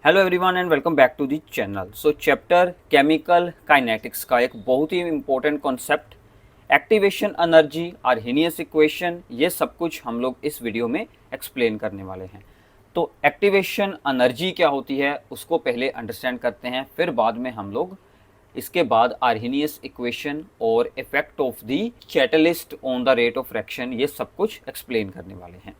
Hello everyone and welcome back to the channel. So chapter chemical kinetics का एक बहुत ही important concept activation energy, Arrhenius equation, ये सब कुछ हम लोग इस वीडियो में एक्सप्लेन करने वाले हैं। तो एक्टिवेशन एनर्जी क्या होती है उसको पहले अंडरस्टैंड करते हैं, फिर बाद में हम लोग इसके बाद आर्हेनियस इक्वेशन और effect of the catalyst on the rate of reaction ये सब कुछ एक्सप्लेन करने वाले हैं।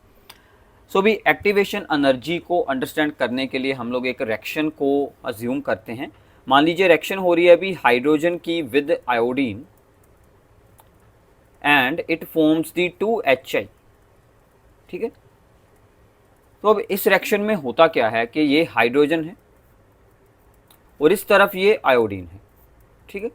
सो भी एक्टिवेशन एनर्जी को अंडरस्टैंड करने के लिए हम लोग एक रिएक्शन को अज्यूम करते हैं। मान लीजिए रिएक्शन हो रही है अभी हाइड्रोजन की with iodine and it forms the 2HI। ठीक है, तो अब इस रिएक्शन में होता क्या है कि ये हाइड्रोजन है और इस तरफ ये आयोडीन है। ठीक है,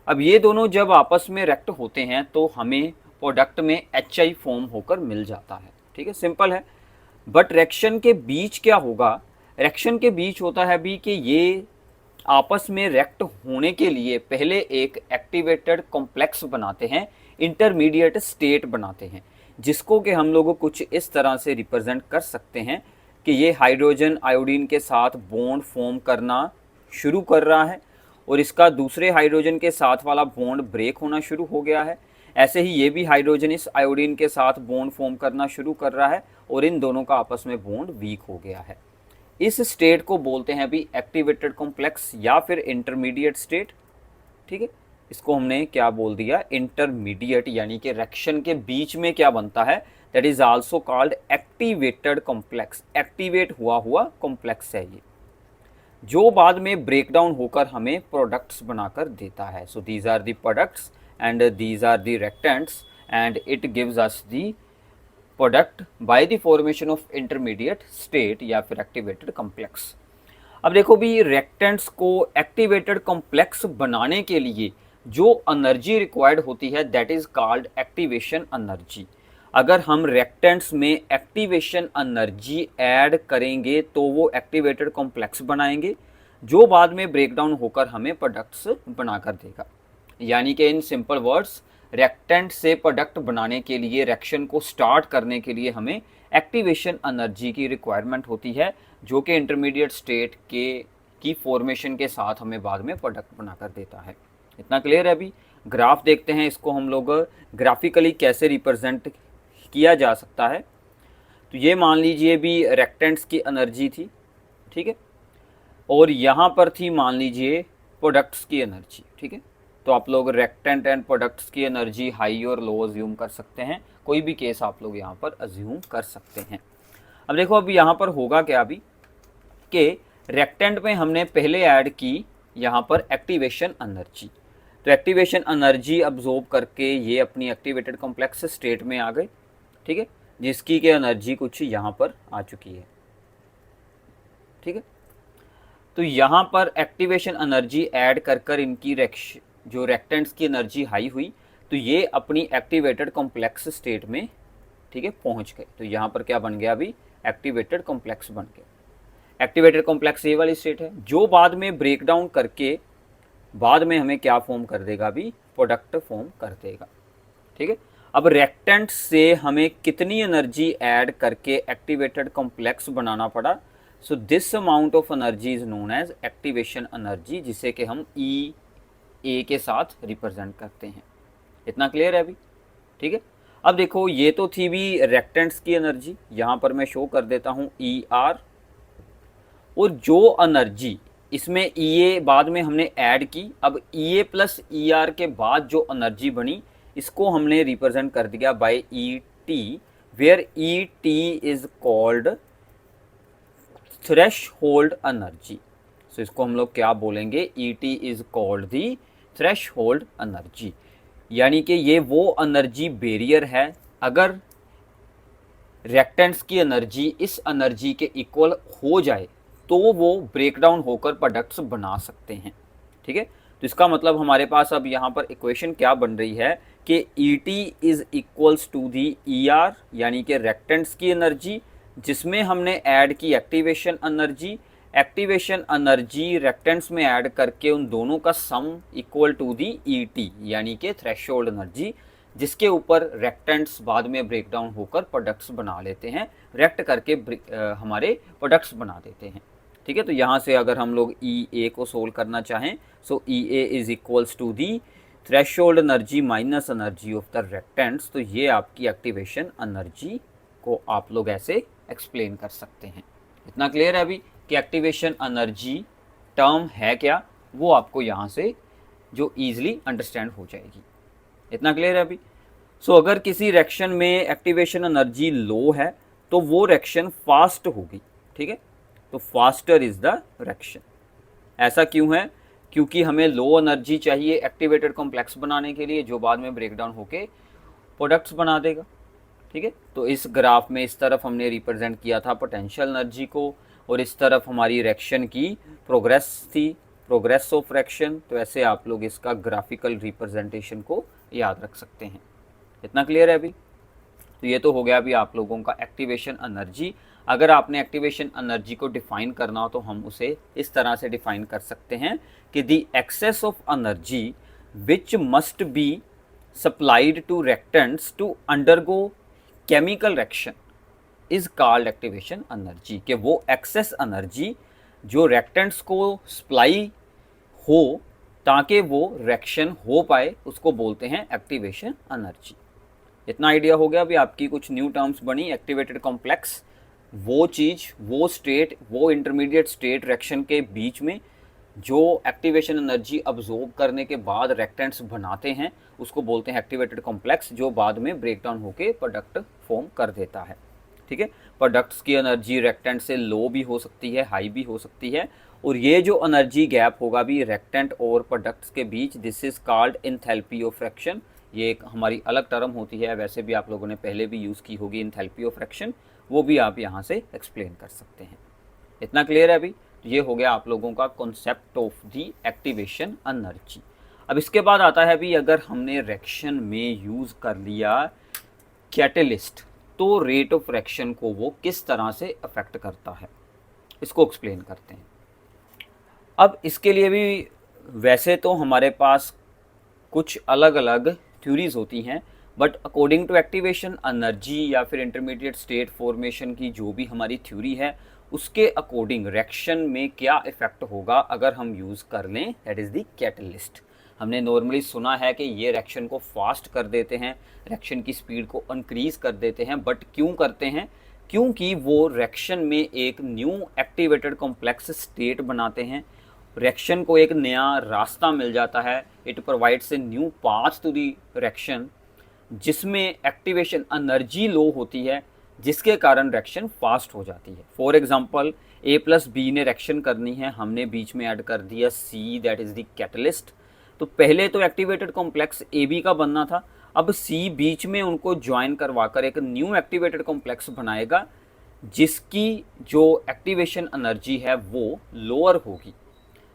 अब ये दोनों जब आपस में रिएक्ट होते हैं तो हमें प्रोडक्ट में HI फॉर्म होकर मिल जाता है। ठीक है, सिंपल है। बट रिएक्शन के बीच क्या होगा, रिएक्शन के बीच होता है भी कि ये आपस में रिएक्ट होने के लिए पहले एक एक्टिवेटेड कॉम्प्लेक्स बनाते हैं, इंटरमीडिएट स्टेट बनाते हैं, जिसको कि हम लोग कुछ इस तरह से रिप्रेजेंट कर सकते हैं कि ये हाइड्रोजन आयोडीन के साथ बॉन्ड फॉर्म करना शुरू कर रहा है और इसका दूसरे हाइड्रोजन के साथ वाला बॉन्ड ब्रेक होना शुरू हो गया है। ऐसे ही ये भी हाइड्रोजन इस आयोडीन के साथ बॉन्ड फॉर्म करना शुरू कर रहा है और इन दोनों का आपस में बॉन्ड वीक हो गया है। इस स्टेट को बोलते हैं अभी एक्टिवेटेड कॉम्प्लेक्स या फिर इंटरमीडिएट स्टेट। ठीक है, इसको हमने क्या बोल दिया, इंटरमीडिएट, यानी कि रिएक्शन के बीच में क्या बनता है, that is also called activated complex. Activate हुआ कॉम्प्लेक्स है ये, जो बाद में ब्रेक डाउन होकर हमें प्रोडक्ट्स बनाकर देता है। So these are the products and these are the reactants and it gives us the product by the formation of intermediate state या फिर एक्टिवेटेड कॉम्प्लेक्स। अब देखो भी रिएक्टेंट्स को एक्टिवेटेड कॉम्प्लेक्स बनाने के लिए जो एनर्जी रिक्वायर्ड होती है that is called activation energy. अगर हम रिएक्टेंट्स में एक्टिवेशन एनर्जी ऐड करेंगे तो वो एक्टिवेटेड कॉम्प्लेक्स बनाएंगे, जो बाद में ब्रेकडाउन होकर हमें प्रोडक्ट्स बनाकर देगा। यानी कि इन सिंपल वर्ड्स, रिएक्टेंट से प्रोडक्ट बनाने के लिए, रिएक्शन को स्टार्ट करने के लिए हमें एक्टिवेशन एनर्जी की रिक्वायरमेंट होती है, जो कि इंटरमीडिएट स्टेट की फॉर्मेशन के साथ हमें बाद में प्रोडक्ट बनाकर देता है। इतना क्लियर है। अभी ग्राफ देखते हैं, इसको हम लोग ग्राफिकली कैसे रिप्रेजेंट किया जा सकता है। तो ये मान लीजिए भी रिएक्टेंट्स की एनर्जी थी, ठीक है, और यहाँ पर थी मान लीजिए प्रोडक्ट्स की एनर्जी। ठीक है, तो आप लोग रिएक्टेंट एंड प्रोडक्ट्स की एनर्जी हाई और लो अज्यूम कर सकते हैं, कोई भी केस आप लोग यहाँ पर अज्यूम कर सकते हैं। अब देखो अभी यहाँ पर होगा क्या अभी कि रिएक्टेंट में हमने पहले ऐड की यहाँ पर एक्टिवेशन एनर्जी, तो एक्टिवेशन एनर्जी अब्जॉर्ब करके ये अपनी एक्टिवेटेड कॉम्प्लेक्स स्टेट में आ गए। ठीक है, जिसकी के एनर्जी कुछ यहाँ पर आ चुकी है। ठीक है, तो यहाँ पर एक्टिवेशन एनर्जी ऐड कर कर इनकी जो रिएक्टेंट्स की एनर्जी हाई हुई, तो ये अपनी एक्टिवेटेड कॉम्प्लेक्स स्टेट में, ठीक है, पहुँच गए। तो यहाँ पर क्या बन गया अभी, एक्टिवेटेड कॉम्प्लेक्स बन गया। एक्टिवेटेड कॉम्प्लेक्स ये वाली स्टेट है, जो बाद में ब्रेक डाउन करके बाद में हमें क्या फॉर्म कर देगा, अभी प्रोडक्ट फॉर्म कर देगा। ठीक है, अब रिएक्टेंट से हमें कितनी एनर्जी ऐड करके एक्टिवेटेड कॉम्प्लेक्स बनाना पड़ा। So this amount of energy is known as activation energy, जिसे कि हम E के साथ रिप्रेजेंट करते हैं। इतना क्लियर है अभी। ठीक है, अब देखो ये तो थी भी रिएक्टेंट्स की एनर्जी, यहाँ पर मैं शो कर देता हूँ ER, और जो एनर्जी इसमें EA बाद में हमने ऐड की, अब EA प्लस ER के बाद जो एनर्जी बनी इसको हमने रिप्रेजेंट कर दिया by ET, where ET is called threshold energy. So इसको हम लोग क्या बोलेंगे, ET is called the threshold energy, यानी कि ये वो एनर्जी बैरियर है। अगर रिएक्टेंट्स की एनर्जी इस एनर्जी के इक्वल हो जाए तो वो ब्रेक डाउन होकर प्रोडक्ट्स बना सकते हैं। ठीक है, तो इसका मतलब हमारे पास अब यहाँ पर इक्वेशन क्या बन रही है कि ET is equals to the ER, यानी कि रिएक्टेंट्स की एनर्जी जिसमें हमने ऐड की activation energy. Activation energy reactants में ऐड करके उन दोनों का sum equal to the ET, यानी कि थ्रेशोल्ड एनर्जी, जिसके ऊपर रिएक्टेंट्स बाद में ब्रेक डाउन होकर प्रोडक्ट्स बना लेते हैं, रिएक्ट करके हमारे प्रोडक्ट्स बना देते हैं। ठीक है। तो यहाँ से अगर हम लोग ई ए को सोल्व करना चाहें, so E A is equals to the threshold energy minus energy of the reactants. तो ये आपकी एक्टिवेशन एनर्जी को आप लोग ऐसे एक्सप्लेन कर सकते हैं। इतना क्लियर है अभी कि एक्टिवेशन एनर्जी टर्म है क्या, वो आपको यहाँ से जो ईजिली अंडरस्टैंड हो जाएगी। इतना क्लियर है अभी। सो अगर किसी रिएक्शन में एक्टिवेशन एनर्जी लो है तो वो रिएक्शन फास्ट होगी, ठीक है। तो फास्टर इज द रिएक्शन। ऐसा क्यों है? क्योंकि हमें लो एनर्जी चाहिए एक्टिवेटेड कॉम्प्लेक्स बनाने के लिए, जो बाद में ब्रेक डाउन होके प्रोडक्ट्स बना देगा, ठीक है। तो इस ग्राफ में इस तरफ हमने रिप्रेजेंट किया था पोटेंशियल एनर्जी को, और इस तरफ हमारी रिएक्शन की प्रोग्रेस थी, प्रोग्रेस ऑफ रिएक्शन। तो ऐसे आप लोग इसका ग्राफिकल रिप्रेजेंटेशन को याद रख सकते हैं। इतना क्लियर है अभी। तो ये तो हो गया अभी आप लोगों का एक्टिवेशन एनर्जी। अगर आपने एक्टिवेशन एनर्जी को डिफाइन करना हो तो हम उसे इस तरह से डिफाइन कर सकते हैं कि the excess of energy which must be supplied to reactants to undergo chemical reaction is called activation energy. कि वो एक्सेस एनर्जी जो रिएक्टेंट्स को सप्लाई हो ताकि वो रिएक्शन हो पाए, उसको बोलते हैं एक्टिवेशन एनर्जी। इतना आइडिया हो गया। अभी आपकी कुछ न्यू टर्म्स बनी। एक्टिवेटेड कॉम्प्लेक्स वो चीज़, वो स्टेट, वो इंटरमीडिएट स्टेट रिएक्शन के बीच में जो एक्टिवेशन एनर्जी अब्जॉर्ब करने के बाद रिएक्टेंट्स बनाते हैं, उसको बोलते हैं एक्टिवेटेड कॉम्प्लेक्स, जो बाद में ब्रेक डाउन होकर प्रोडक्ट फॉर्म कर देता है, ठीक है। प्रोडक्ट्स की एनर्जी रिएक्टेंट से लो भी हो सकती है, हाई भी हो सकती है। और ये जो एनर्जी गैप होगा भी रिएक्टेंट और प्रोडक्ट्स के बीच, this is called enthalpy of fraction. ये एक हमारी अलग टर्म होती है, वैसे भी आप लोगों ने पहले भी यूज़ की होगी एंथैल्पी ऑफ फ्रैक्शन, वो भी आप यहाँ से एक्सप्लेन कर सकते हैं। इतना क्लियर है अभी। तो ये हो गया आप लोगों का concept of the activation energy. अब इसके बाद आता है भी, अगर हमने रिएक्शन में यूज़ कर लिया कैटेलिस्ट, तो रेट ऑफ रिएक्शन को वो किस तरह से अफेक्ट करता है, इसको एक्सप्लेन करते हैं। अब इसके लिए भी वैसे तो हमारे पास कुछ अलग अलग थ्योरीज होती हैं, but according to activation energy या फिर इंटरमीडिएट स्टेट फॉर्मेशन की जो भी हमारी थ्योरी है, उसके अकॉर्डिंग रिएक्शन में क्या इफेक्ट होगा अगर हम यूज़ कर लें, दैट इज़ द कैटलिस्ट। हमने नॉर्मली सुना है कि ये रिएक्शन को फास्ट कर देते हैं, रिएक्शन की स्पीड को इंक्रीज कर देते हैं, बट क्यों करते हैं? क्योंकि वो रिएक्शन में एक न्यू एक्टिवेटेड कॉम्प्लेक्स स्टेट बनाते हैं, रिएक्शन को एक नया रास्ता मिल जाता है। It provides a new path to the reaction, जिसमें एक्टिवेशन एनर्जी लो होती है, जिसके कारण रिएक्शन फास्ट हो जाती है। For example A plus B ने रिएक्शन करनी है, हमने बीच में ऐड कर दिया C, that is the catalyst. तो पहले तो एक्टिवेटेड कॉम्प्लेक्स ए बी का बनना था, अब सी बीच में उनको ज्वाइन करवाकर एक न्यू एक्टिवेटेड कॉम्प्लेक्स बनाएगा, जिसकी जो एक्टिवेशन एनर्जी है वो लोअर होगी,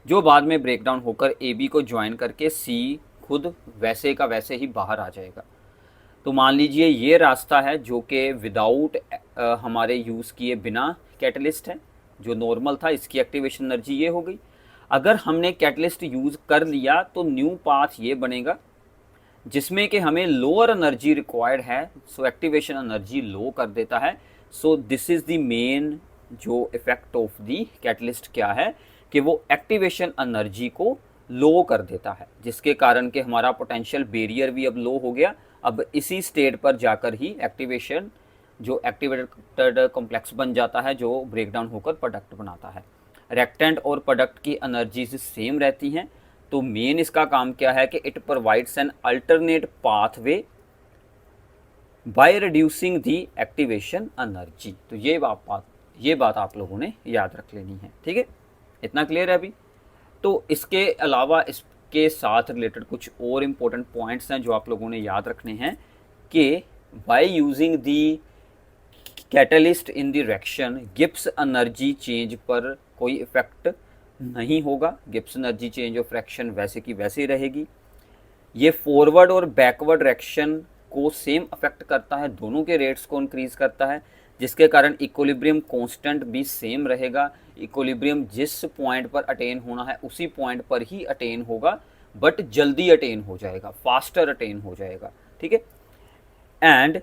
जो बाद में ब्रेक डाउन होकर ए बी को ज्वाइन करके सी खुद वैसे का वैसे ही बाहर आ जाएगा। तो मान लीजिए ये रास्ता है जो कि विदाउट हमारे यूज़ किए बिना कैटलिस्ट है, जो नॉर्मल था, इसकी एक्टिवेशन एनर्जी ये हो गई। अगर हमने कैटलिस्ट यूज़ कर लिया तो न्यू पाथ ये बनेगा, जिसमें कि हमें लोअर एनर्जी रिक्वायर्ड है, सो एक्टिवेशन एनर्जी लो कर देता है। So this is the main जो इफेक्ट ऑफ दी कैटलिस्ट क्या है कि वो एक्टिवेशन एनर्जी को लो कर देता है, जिसके कारण कि हमारा पोटेंशियल बैरियर भी अब लो हो गया। अब इसी स्टेट पर जाकर ही एक्टिवेशन जो एक्टिवेटेड कॉम्प्लेक्स बन जाता है, जो ब्रेक डाउन होकर प्रोडक्ट बनाता है। रिएक्टेंट और प्रोडक्ट की एनर्जीज सेम रहती हैं, तो मेन इसका काम क्या है कि it provides an alternate pathway by reducing the activation energy. तो ये बात आप लोगों ने याद रख लेनी है, ठीक है। इतना क्लियर है अभी। तो इसके अलावा इसके साथ रिलेटेड कुछ और इम्पोर्टेंट पॉइंट्स हैं जो आप लोगों ने याद रखने हैं कि by using the catalyst in the reaction, Gibbs energy change पर कोई इफेक्ट नहीं होगा। Gibbs energy change of reaction वैसे की वैसे ही रहेगी। ये फॉरवर्ड और बैकवर्ड रिएक्शन को सेम अफेक्ट करता है, दोनों के रेट्स को इंक्रीज करता है, जिसके कारण इक्विलिब्रियम कांस्टेंट भी सेम रहेगा। इक्विलिब्रियम जिस पॉइंट पर अटेन होना है उसी पॉइंट पर ही अटेन होगा, बट जल्दी अटेन हो जाएगा, फास्टर अटेन हो जाएगा, ठीक है। And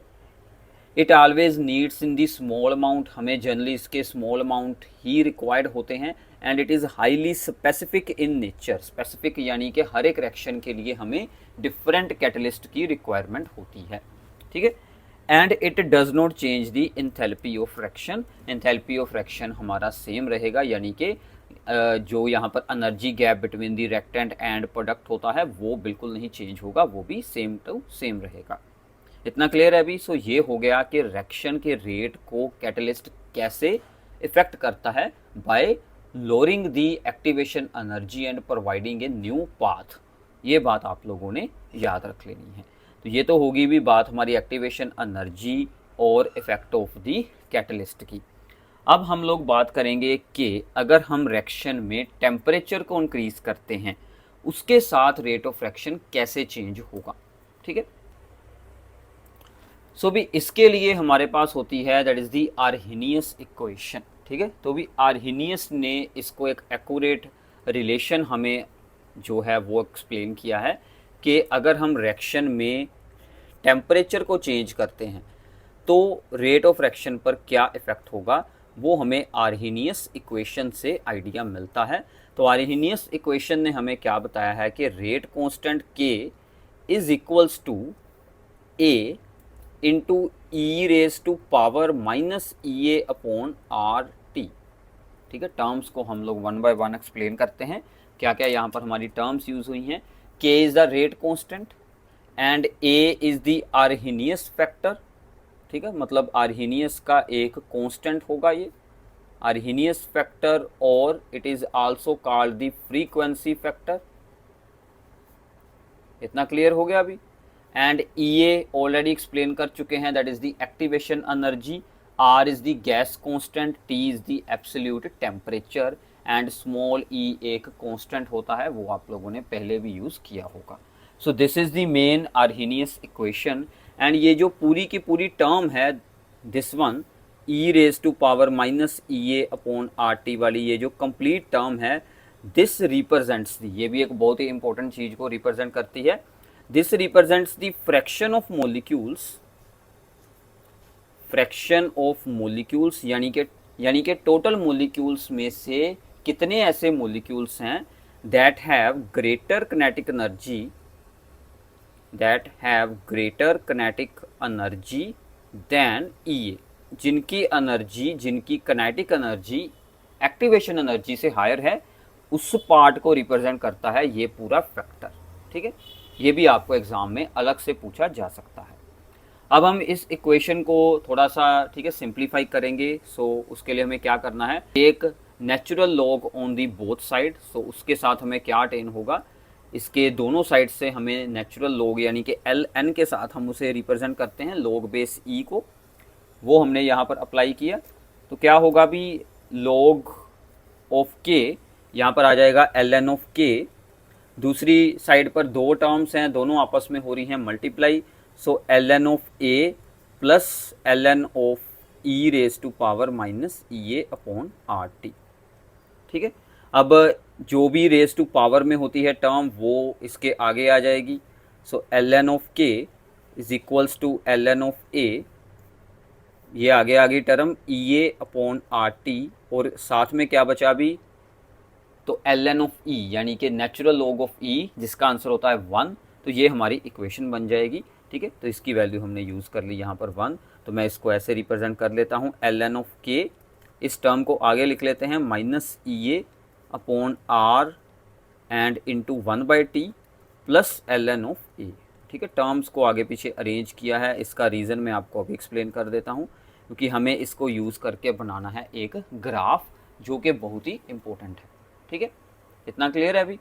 it always needs in the small amount, हमें जनरली इसके स्मॉल अमाउंट ही रिक्वायर्ड होते हैं। And it is highly specific in nature, specific यानी कि हर एक रिएक्शन के लिए हमें डिफरेंट कैटलिस्ट की रिक्वायरमेंट होती है, ठीक है। And it does not change the enthalpy of reaction, enthalpy of reaction हमारा सेम रहेगा, यानी कि जो यहाँ पर energy gap between the reactant and product होता है वो बिल्कुल नहीं चेंज होगा, वो भी सेम टू सेम रहेगा। इतना क्लियर है अभी। सो ये हो गया कि रिएक्शन के रेट को कैटलिस्ट कैसे इफेक्ट करता है, bye lowering the activation energy and providing A new path. ये बात आप लोगों ने याद रख लेनी है। तो ये तो होगी भी बात हमारी एक्टिवेशन एनर्जी और इफेक्ट ऑफ दी कैटलिस्ट की। अब हम लोग बात करेंगे कि अगर हम रिएक्शन में टेम्परेचर को इंक्रीज करते हैं उसके साथ रेट ऑफ रिएक्शन कैसे चेंज होगा, ठीक है। सो भी इसके लिए हमारे पास होती है that is the Arrhenius equation, ठीक है। तो भी आर्हेनियस ने इसको एक एक्यूरेट रिलेशन हमें जो है वो एक्सप्लेन किया है कि अगर हम रिएक्शन में टेम्परेचर को चेंज करते हैं तो रेट ऑफ रिएक्शन पर क्या इफेक्ट होगा, वो हमें आर्हेनियस इक्वेशन से आइडिया मिलता है। तो आर्हेनियस इक्वेशन ने हमें क्या बताया है कि rate constant K is equals to A into E raise to power minus E A upon R T, ठीक है। टर्म्स को हम लोग वन बाय वन एक्सप्लेन करते हैं, क्या क्या यहाँ पर हमारी टर्म्स यूज हुई हैं। K is the rate constant and A is the Arrhenius factor, ठीक है। मतलब आर्हेनियस का एक कांस्टेंट होगा ये आर्हेनियस फैक्टर, और it is also called the frequency factor. इतना क्लियर हो गया अभी। And E A already explain कर चुके हैं, that is the activation energy, R is the gas constant, T is the absolute temperature and small E एक constant होता है, वो आप लोगों ने पहले भी यूज किया होगा। So this is the main Arrhenius equation. And ये जो पूरी की पूरी टर्म है this one E raise to power minus E A upon R T वाली, ये जो कंप्लीट टर्म है दिस रिप्रेजेंट्स दी, ये भी एक बहुत ही इंपॉर्टेंट चीज को रिप्रेजेंट करती है। This represents the fraction of molecules, fraction of molecules यानी कि टोटल मोलिक्यूल्स में से कितने ऐसे मोलिक्यूल्स हैं that have greater kinetic energy, that have greater kinetic energy than E, जिनकी एनर्जी, जिनकी किनेटिक एनर्जी एक्टिवेशन एनर्जी से हायर है, उस पार्ट को रिप्रेजेंट करता है ये पूरा फैक्टर, ठीक है। ये भी आपको एग्जाम में अलग से पूछा जा सकता है। अब हम इस इक्वेशन को थोड़ा सा, ठीक है, सिंप्लीफाई करेंगे। सो उसके लिए हमें क्या करना है, एक natural log on the both side. So उसके साथ हमें क्या अटेन होगा, इसके दोनों साइड से हमें नेचुरल लॉग यानी कि एल एन के साथ हम उसे रिप्रेजेंट करते हैं लॉग बेस ई को, वो हमने यहाँ पर अप्लाई किया। तो क्या होगा भी, लॉग ऑफ के यहाँ पर आ जाएगा एल एन ऑफ के, दूसरी साइड पर दो टर्म्स हैं, दोनों आपस में हो रही हैं multiply. So L N of A plus L N of E raise to power minus E A upon R T, ठीक है। अब जो भी रेज टू पावर में होती है टर्म वो इसके आगे आ जाएगी। So L N of K is equals to L N of A, ये आगे आ गई term E A upon R T, और साथ में क्या बचा भी, तो एल एन ऑफ ई यानी कि नेचुरल लॉग ऑफ ई जिसका आंसर होता है 1, तो ये हमारी इक्वेशन बन जाएगी, ठीक है। तो इसकी वैल्यू हमने यूज़ कर ली यहाँ पर 1, तो मैं इसको ऐसे रिप्रेजेंट कर लेता हूँ एल एन ऑफ के, इस टर्म को आगे लिख लेते हैं minus E A upon R and into 1/t plus L N of A, ठीक है। टर्म्स को आगे पीछे अरेंज किया है, इसका रीज़न मैं आपको अभी एक्सप्लेन कर देता हूँ, क्योंकि हमें इसको यूज़ करके बनाना है एक ग्राफ जो कि बहुत ही इम्पोर्टेंट है, ठीक है। इतना क्लियर है अभी।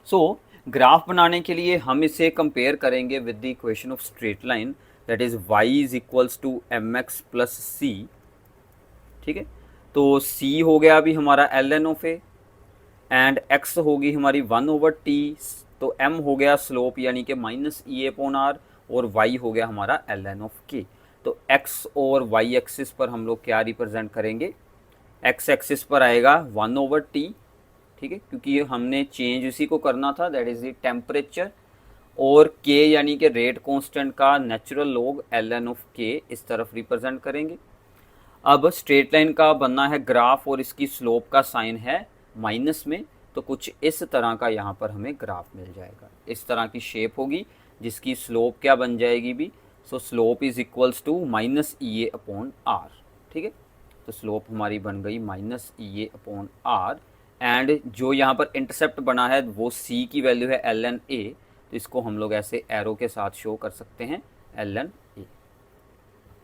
सो ग्राफ बनाने के लिए हम इसे कंपेयर करेंगे with the equation of straight line, that is y is equals to M X plus C, ठीक है। तो c हो गया अभी हमारा L N of A, and x होगी हमारी 1/t, तो m हो गया स्लोप यानी कि माइनस ई अपॉन आर, और y हो गया हमारा एल एन ऑफ के। तो x और y एक्सिस पर हम लोग क्या रिप्रेजेंट करेंगे, x एक्सिस पर आएगा 1/t, ठीक है, क्योंकि ये हमने चेंज उसी को करना था, दैट इज द टेम्परेचर, और k यानी कि रेट कांस्टेंट का natural log ln of k इस तरफ रिप्रेजेंट करेंगे। अब स्ट्रेट लाइन का बनना है ग्राफ और इसकी स्लोप का साइन है माइनस में, तो कुछ इस तरह का यहाँ पर हमें ग्राफ मिल जाएगा। इस तरह की शेप होगी जिसकी स्लोप क्या बन जाएगी भी, so slope is equals to minus E A upon R. ठीक है, तो स्लोप हमारी बन गई minus E A upon R, and जो यहाँ पर इंटरसेप्ट बना है वो c की वैल्यू है ln a, तो इसको हम लोग ऐसे एरो के साथ शो कर सकते हैं ln a।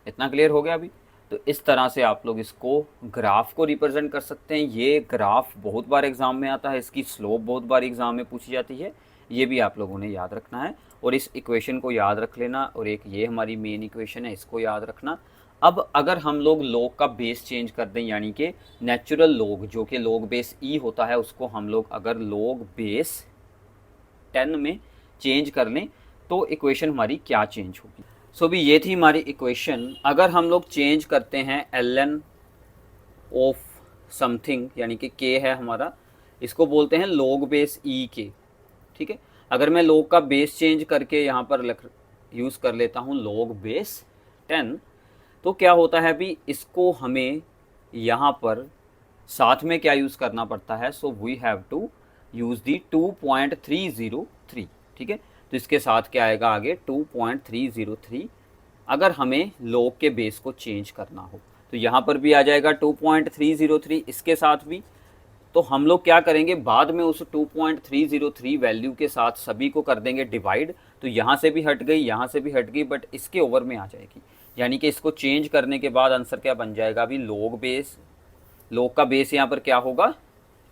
इतना क्लियर हो गया अभी? तो इस तरह से आप लोग इसको ग्राफ को रिप्रेजेंट कर सकते हैं। ये ग्राफ बहुत बार एग्जाम में आता है, इसकी स्लोप बहुत बार एग्जाम में पूछी जाती है, ये भी आप लोगों ने याद रखना है। और इस इक्वेशन को याद रख लेना, और एक ये हमारी मेन इक्वेशन है, इसको याद रखना। अब अगर हम लोग लॉग का बेस चेंज कर दें, यानी कि नेचुरल लॉग जो कि लॉग बेस ई होता है, उसको हम लोग अगर लॉग बेस 10 में चेंज कर लें तो इक्वेशन हमारी क्या चेंज होगी। सो भी ये थी हमारी इक्वेशन। अगर हम लोग चेंज करते हैं ln ऑफ समथिंग, यानी कि k है हमारा, इसको बोलते हैं लॉग बेस ई के। ठीक है, अगर मैं लॉग का बेस चेंज करके यहाँ पर यूज़ कर लेता हूँ लॉग बेस 10, तो क्या होता है भी, इसको हमें यहाँ पर साथ में क्या यूज़ करना पड़ता है, so we have to use the 2.303। ठीक है, तो इसके साथ क्या आएगा आगे 2.303, अगर हमें लॉग के बेस को चेंज करना हो। तो यहाँ पर भी आ जाएगा 2.303, इसके साथ भी। तो हम लोग क्या करेंगे, बाद में उस 2.303 वैल्यू के साथ सभी को कर देंगे डिवाइड, तो यहाँ से भी हट गई, यहाँ से भी हट गई, बट इसके ओवर में आ जाएगी। यानी कि इसको चेंज करने के बाद आंसर क्या बन जाएगा अभी, लॉग बेस, लॉग का बेस यहाँ पर क्या होगा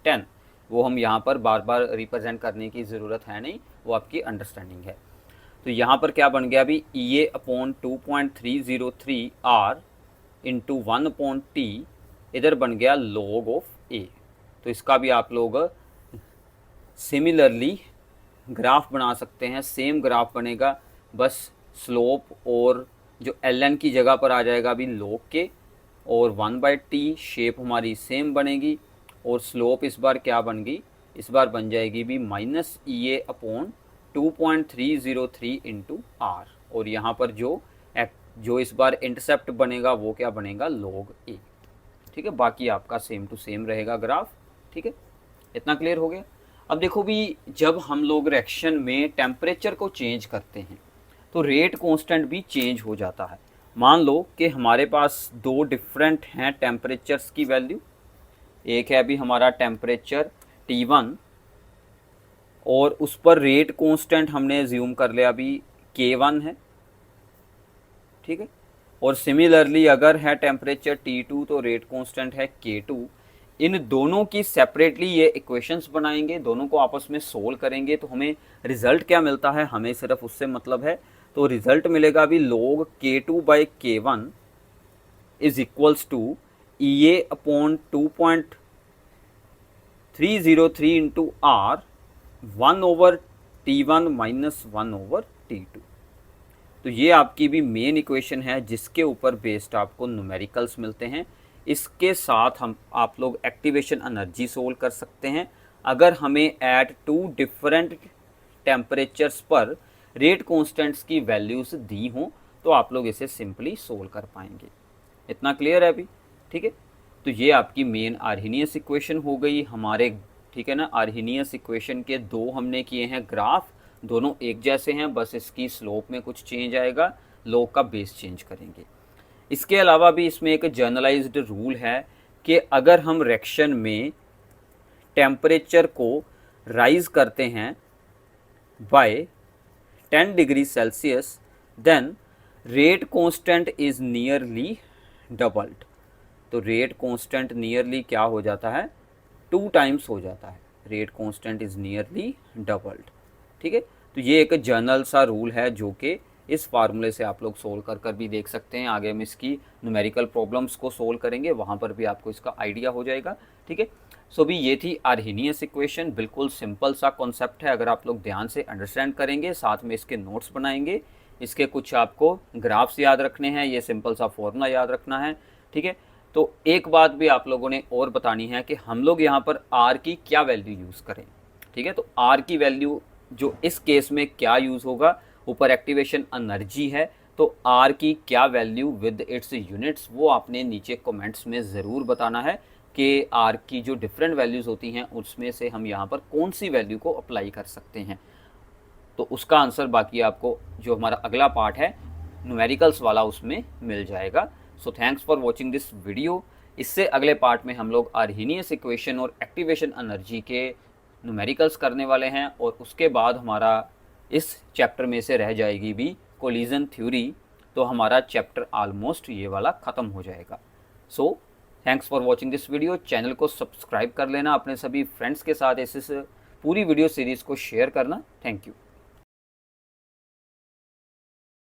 10, वो हम यहाँ पर बार बार रिप्रेजेंट करने की ज़रूरत है नहीं, वो आपकी अंडरस्टैंडिंग है। तो यहाँ पर क्या बन गया अभी, E A upon 2.303 R into 1 upon T, इधर बन गया लॉग ऑफ ए। तो इसका भी आप लोग सिमिलरली ग्राफ बना सकते हैं, सेम ग्राफ बनेगा, बस स्लोप और जो ln की जगह पर आ जाएगा अभी लॉग के, और 1/t शेप हमारी सेम बनेगी, और स्लोप इस बार क्या बन गई, इस बार बन जाएगी भी minus E A upon 2.303 into R, और यहाँ पर जो इस बार इंटरसेप्ट बनेगा वो क्या बनेगा लॉग ए। ठीक है, बाकी आपका सेम टू सेम रहेगा ग्राफ। ठीक है, इतना क्लियर हो गया? अब देखो भी, जब हम लोग रिएक्शन में टेम्परेचर को चेंज करते हैं तो रेट कांस्टेंट भी चेंज हो जाता है। मान लो कि हमारे पास दो डिफरेंट हैं टेम्परेचर्स की वैल्यू, एक है अभी हमारा टेम्परेचर T1 और उस पर रेट कांस्टेंट हमने ज्यूम कर लिया अभी K1 है। ठीक है, और सिमिलरली अगर है टेम्परेचर T2 तो रेट कांस्टेंट है K2। इन दोनों की सेपरेटली ये इक्वेशंस बनाएंगे, दोनों को आपस में सोल्व करेंगे, तो हमें रिजल्ट क्या मिलता है, हमें सिर्फ उससे मतलब है। तो रिजल्ट मिलेगा अभी log K2/K1 is equals to E A upon 2.303 into R 1/T1 minus 1/T2। तो ये आपकी भी मेन इक्वेशन है जिसके ऊपर बेस्ड आपको न्यूमेरिकल्स मिलते हैं। इसके साथ हम आप लोग एक्टिवेशन एनर्जी सोल्व कर सकते हैं। अगर हमें एट 2 डिफरेंट टेम्परेचर्स पर रेट कांस्टेंट्स की वैल्यूज़ दी हों तो आप लोग इसे सिंपली सोल्व कर पाएंगे। इतना क्लियर है अभी? ठीक है, तो ये आपकी मेन आर्हेनियस इक्वेशन हो गई हमारे। ठीक है ना, आर्हेनियस इक्वेशन के दो हमने किए हैं ग्राफ, दोनों एक जैसे हैं, बस इसकी स्लोप में कुछ चेंज आएगा, लॉग का बेस चेंज करेंगे। इसके अलावा भी इसमें एक जनरलाइज्ड रूल है कि अगर हम रिएक्शन में टेम्परेचर को राइज करते हैं by 10 degree Celsius then rate constant is nearly doubled. तो रेट कांस्टेंट नियरली क्या हो जाता है, 2 टाइम्स हो जाता है, rate constant is nearly doubled. ठीक है, तो ये एक जनरल सा रूल है जो कि इस फार्मूले से आप लोग सोल्व कर भी देख सकते हैं। आगे हम इसकी न्यूमेरिकल प्रॉब्लम्स को सोल्व करेंगे, वहाँ पर भी आपको इसका आइडिया हो जाएगा। ठीक है, सो भी ये थी आर्हेनियस इक्वेशन। बिल्कुल सिंपल सा कॉन्सेप्ट है, अगर आप लोग ध्यान से अंडरस्टैंड करेंगे, साथ में इसके नोट्स बनाएंगे, इसके कुछ आपको ग्राफ्स याद रखने हैं, ये सिंपल सा फॉर्मूला याद रखना है। ठीक है, तो एक बात भी आप लोगों ने और बतानी है कि हम लोग यहाँ पर आर की क्या वैल्यू यूज़ करें। ठीक है, तो आर की वैल्यू जो इस केस में क्या यूज़ होगा, ऊपर एक्टिवेशन एनर्जी है, तो आर की क्या वैल्यू विद इट्स यूनिट्स, वो आपने नीचे कमेंट्स में ज़रूर बताना है कि आर की जो डिफरेंट वैल्यूज़ होती हैं उसमें से हम यहाँ पर कौन सी वैल्यू को अप्लाई कर सकते हैं। तो उसका आंसर बाकी आपको जो हमारा अगला पार्ट है न्यूमेरिकल्स वाला उसमें मिल जाएगा। So thanks for watching this video. इससे अगले पार्ट में हम लोग आर्हीनियस इक्वेशन और एक्टिवेशन एनर्जी के न्यूमेरिकल्स करने वाले हैं, और उसके बाद हमारा इस चैप्टर में से रह जाएगी भी कोलिजन थ्योरी। तो हमारा चैप्टर ऑलमोस्ट ये वाला ख़त्म हो जाएगा। So thanks for watching this video. Channel को सब्सक्राइब कर लेना, अपने सभी फ्रेंड्स के साथ इस पूरी वीडियो सीरीज़ को शेयर करना। Thank you.